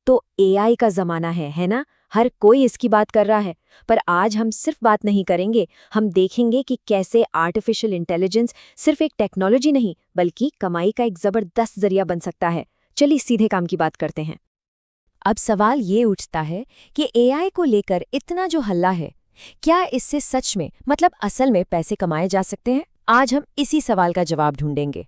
तो एआई का ज़माना है ना? हर कोई इसकी बात कर रहा है। पर आज हम सिर्फ बात नहीं करेंगे, हम देखेंगे कि कैसे आर्टिफिशियल इंटेलिजेंस सिर्फ एक टेक्नोलॉजी नहीं, बल्कि कमाई का एक ज़बरदस्त ज़रिया बन सकता है। चलिए सीधे काम की बात करते हैं। अब सवाल ये उठता है कि एआई को लेकर इतना जो हल्ला है, क्या इससे सच में मतलब असल में पैसे कमाए जा सकते हैं? आज हम इसी सवाल का जवाब ढूंढेंगे।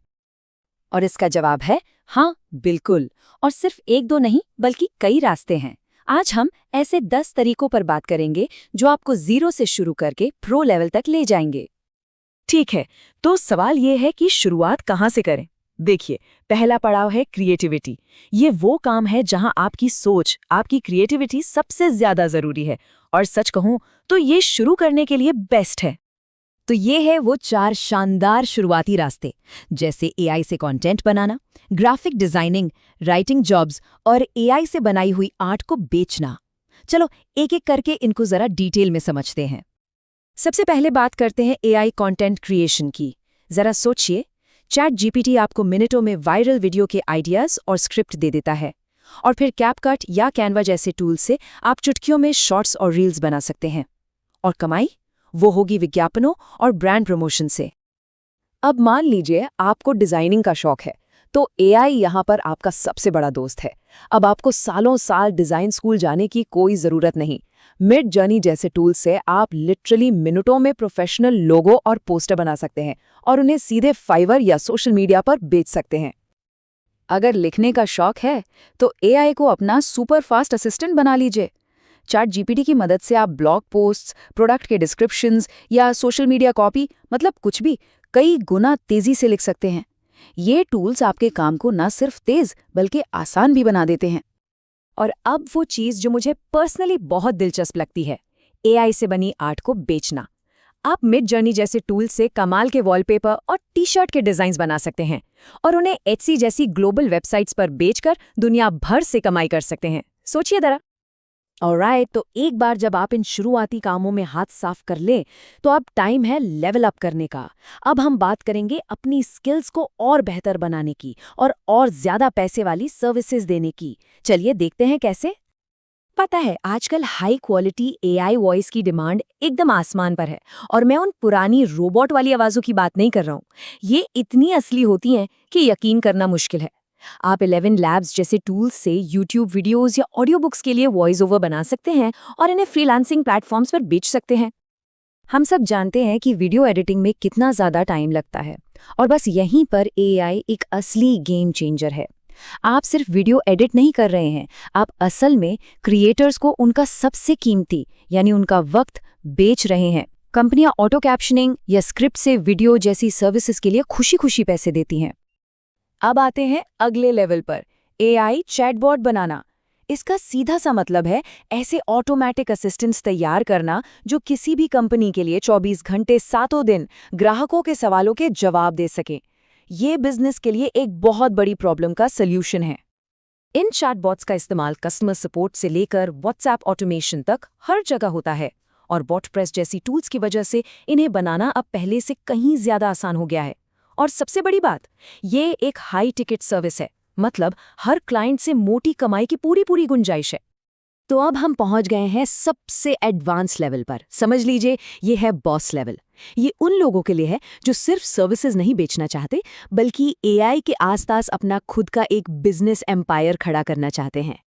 और इसका जवाब है हाँ, बिल्कुल। और सिर्फ एक दो नहीं, बल्कि कई रास्ते हैं। आज हम ऐसे 10 तरीकों पर बात करेंगे जो आपको जीरो से शुरू करके प्रो लेवल तक ले जाएंगे। ठीक है, तो सवाल ये है कि शुरुआत कहाँ से करें? देखिए, पहला पड़ाव है क्रिएटिविटी। ये वो काम है जहां आपकी सोच, आपकी क्रिएटिविटी सबसे ज्यादा जरूरी है। और सच कहूं तो ये शुरू करने के लिए बेस्ट है। तो ये है वो 4 शानदार शुरुआती रास्ते, जैसे एआई से कंटेंट बनाना, ग्राफिक डिजाइनिंग, राइटिंग जॉब्स और एआई से बनाई हुई आर्ट को बेचना। चलो एक एक करके इनको जरा डिटेल में समझते हैं। सबसे पहले बात करते हैं एआई कंटेंट क्रिएशन की। जरा सोचिए, चैट जीपीटी आपको मिनटों में वायरल वीडियो के आइडियाज और स्क्रिप्ट दे देता है, और फिर कैपकट या कैनवा जैसे टूल से आप चुटकियों में शॉर्ट्स और रील्स बना सकते हैं। और कमाई वो होगी विज्ञापनों और ब्रांड प्रमोशन से। अब मान लीजिए आपको डिजाइनिंग का शौक है, तो एआई यहाँ पर आपका सबसे बड़ा दोस्त है। अब आपको सालों साल डिजाइन स्कूल जाने की कोई जरूरत नहीं। मिड जर्नी जैसे टूल से आप लिटरली मिनटों में प्रोफेशनल लोगो और पोस्टर बना सकते हैं और उन्हें सीधे फाइवर या सोशल मीडिया पर बेच सकते हैं। अगर लिखने का शौक है तो एआई को अपना सुपर फास्ट असिस्टेंट बना लीजिए। चैट जीपीटी की मदद से आप ब्लॉग पोस्ट्स, प्रोडक्ट के डिस्क्रिप्शंस या सोशल मीडिया कॉपी, मतलब कुछ भी, कई गुना तेजी से लिख सकते हैं। ये टूल्स आपके काम को न सिर्फ तेज बल्कि आसान भी बना देते हैं। और अब वो चीज़ जो मुझे पर्सनली बहुत दिलचस्प लगती है, एआई से बनी आर्ट को बेचना। आप मिड जर्नी जैसे टूल से कमाल के वॉलपेपर और टी शर्ट के डिजाइन्स बना सकते हैं और उन्हें एटसी जैसी ग्लोबल वेबसाइट्स पर बेचकर दुनिया भर से कमाई कर सकते हैं। सोचिए जरा। ऑलराइट, तो एक बार जब आप इन शुरुआती कामों में हाथ साफ कर लें, तो अब टाइम है लेवल अप करने का। अब हम बात करेंगे अपनी स्किल्स को और बेहतर बनाने की और ज्यादा पैसे वाली सर्विसेज देने की। चलिए देखते हैं कैसे। पता है, आजकल हाई क्वालिटी एआई वॉइस की डिमांड एकदम आसमान पर है, और मैं उन पुरानी रोबोट वाली आवाज़ों की बात नहीं कर रहा हूँ। ये इतनी असली होती हैं कि यकीन करना मुश्किल है। आप 11 लैब्स जैसे टूल्स से यूट्यूब वीडियोस या ऑडियो बुक्स के लिए वॉइस ओवर बना सकते हैं और इन्हें फ्रीलांसिंग प्लेटफॉर्म्स पर बेच सकते हैं। हम सब जानते हैं कि वीडियो एडिटिंग में कितना ज़्यादा टाइम लगता है, और बस यहीं पर एआई एक असली गेम चेंजर है। आप सिर्फ वीडियो एडिट नहीं कर रहे हैं, आप असल में क्रिएटर्स को उनका सबसे कीमती यानी उनका वक्त बेच रहे हैं। कंपनियां ऑटो कैप्शनिंग या स्क्रिप्ट से वीडियो जैसी सर्विसेज के लिए खुशी खुशी पैसे देती हैं। अब आते हैं अगले लेवल पर, एआई चैटबॉट बनाना। इसका सीधा सा मतलब है ऐसे ऑटोमेटिक असिस्टेंट्स तैयार करना जो किसी भी कंपनी के लिए 24 घंटे सातों दिन ग्राहकों के सवालों के जवाब दे सके। ये बिजनेस के लिए एक बहुत बड़ी प्रॉब्लम का सल्यूशन है। इन चैटबॉट्स का इस्तेमाल कस्टमर सपोर्ट से लेकर व्हाट्सएप ऑटोमेशन तक हर जगह होता है, और बॉटप्रेस जैसी टूल्स की वजह से इन्हें बनाना अब पहले से कहीं ज्यादा आसान हो गया है। और सबसे बड़ी बात, ये एक हाई टिकट सर्विस है, मतलब हर क्लाइंट से मोटी कमाई की पूरी गुंजाइश है। तो अब हम पहुंच गए हैं सबसे एडवांस लेवल पर। समझ लीजिए, ये है बॉस लेवल। ये उन लोगों के लिए है जो सिर्फ सर्विसेज नहीं बेचना चाहते, बल्कि एआई के आसपास अपना खुद का एक बिजनेस एम्पायर खड़ा करना चाहते हैं।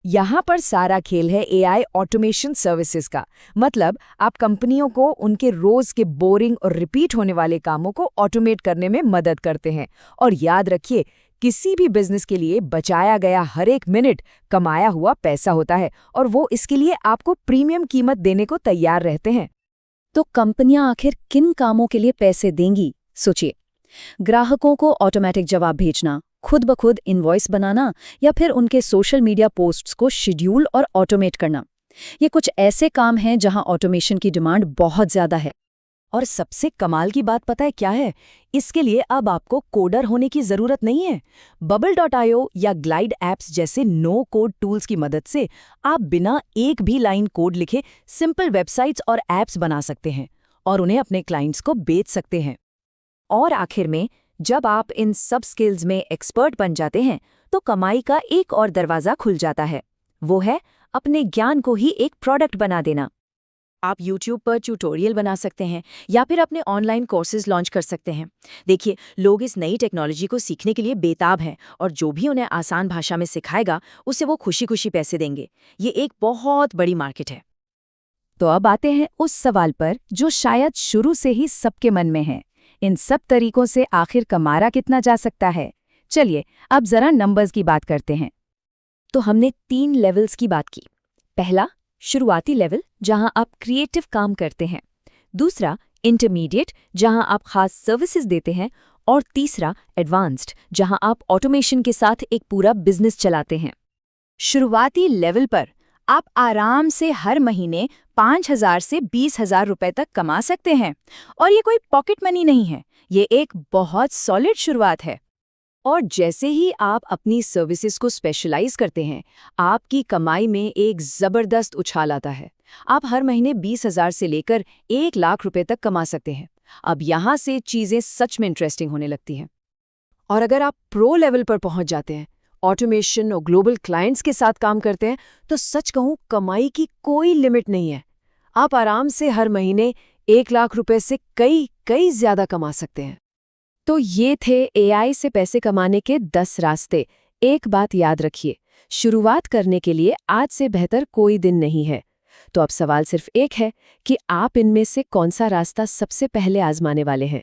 यहाँ पर सारा खेल है एआई ऑटोमेशन सर्विसेज का। मतलब आप कंपनियों को उनके रोज के बोरिंग और रिपीट होने वाले कामों को ऑटोमेट करने में मदद करते हैं। और याद रखिए, किसी भी बिजनेस के लिए बचाया गया हर एक मिनट कमाया हुआ पैसा होता है, और वो इसके लिए आपको प्रीमियम कीमत देने को तैयार रहते हैं। तो कंपनियां आखिर किन कामों के लिए पैसे देंगी? सोचिए, ग्राहकों को ऑटोमेटिक जवाब भेजना, खुद ब खुद इनवॉइस बनाना, या फिर उनके सोशल मीडिया पोस्ट्स को शेड्यूल और ऑटोमेट करना। ये कुछ ऐसे काम हैं जहां ऑटोमेशन की डिमांड बहुत ज्यादा है। और सबसे कमाल की बात पता है क्या है? इसके लिए अब आपको कोडर होने की जरूरत नहीं है। Bubble.io या ग्लाइड एप्स जैसे नो कोड टूल्स की मदद से आप बिना एक भी लाइन कोड लिखे सिंपल वेबसाइट्स और एप्स बना सकते हैं और उन्हें अपने क्लाइंट्स को बेच सकते हैं। और आखिर में, जब आप इन सब स्किल्स में एक्सपर्ट बन जाते हैं, तो कमाई का एक और दरवाज़ा खुल जाता है। वो है अपने ज्ञान को ही एक प्रोडक्ट बना देना। आप YouTube पर ट्यूटोरियल बना सकते हैं या फिर अपने ऑनलाइन कोर्सेज लॉन्च कर सकते हैं। देखिए, लोग इस नई टेक्नोलॉजी को सीखने के लिए बेताब हैं और जो भी उन्हें आसान भाषा में सिखाएगा उसे वो खुशी-खुशी पैसे देंगे। ये एक बहुत बड़ी मार्केट है। तो अब आते हैं उस सवाल पर जो शायद शुरू से ही सबके मन में है। इन सब तरीकों से आखिर कमारा कितना जा सकता है? चलिए, अब जरा नंबर्स की बात करते हैं। तो हमने 3 लेवल्स की बात की। पहला, शुरुआती लेवल, जहां आप क्रिएटिव काम करते हैं। दूसरा, इंटरमीडिएट, जहां आप खास सर्विसेज देते हैं। और तीसरा, एडवांस्ड, जहां आप ऑटोमेशन के साथ एक पूरा बिजनेस चलाते हैं। शुरुआती लेवल पर आप आराम से हर महीने 5,000 से 20,000 रुपए तक कमा सकते हैं। और ये कोई पॉकेट मनी नहीं है, ये एक बहुत सॉलिड शुरुआत है। और जैसे ही आप अपनी सर्विसेज को स्पेशलाइज करते हैं, आपकी कमाई में एक ज़बरदस्त उछाल आता है। आप हर महीने 20,000 से लेकर 1 लाख रुपए तक कमा सकते हैं। अब यहाँ से चीज़ें सच में इंटरेस्टिंग होने लगती हैं। और अगर आप प्रो लेवल पर पहुँच जाते हैं, ऑटोमेशन और ग्लोबल क्लाइंट्स के साथ काम करते हैं, तो सच कहूँ कमाई की कोई लिमिट नहीं है। आप आराम से हर महीने 1 लाख रुपए से कई ज़्यादा कमा सकते हैं। तो ये थे एआई से पैसे कमाने के 10 रास्ते। एक बात याद रखिए, शुरुआत करने के लिए आज से बेहतर कोई दिन नहीं है। तो अब सवाल सिर्फ एक है कि आप इनमें से कौन सा रास्ता सबसे पहले आजमाने वाले हैं।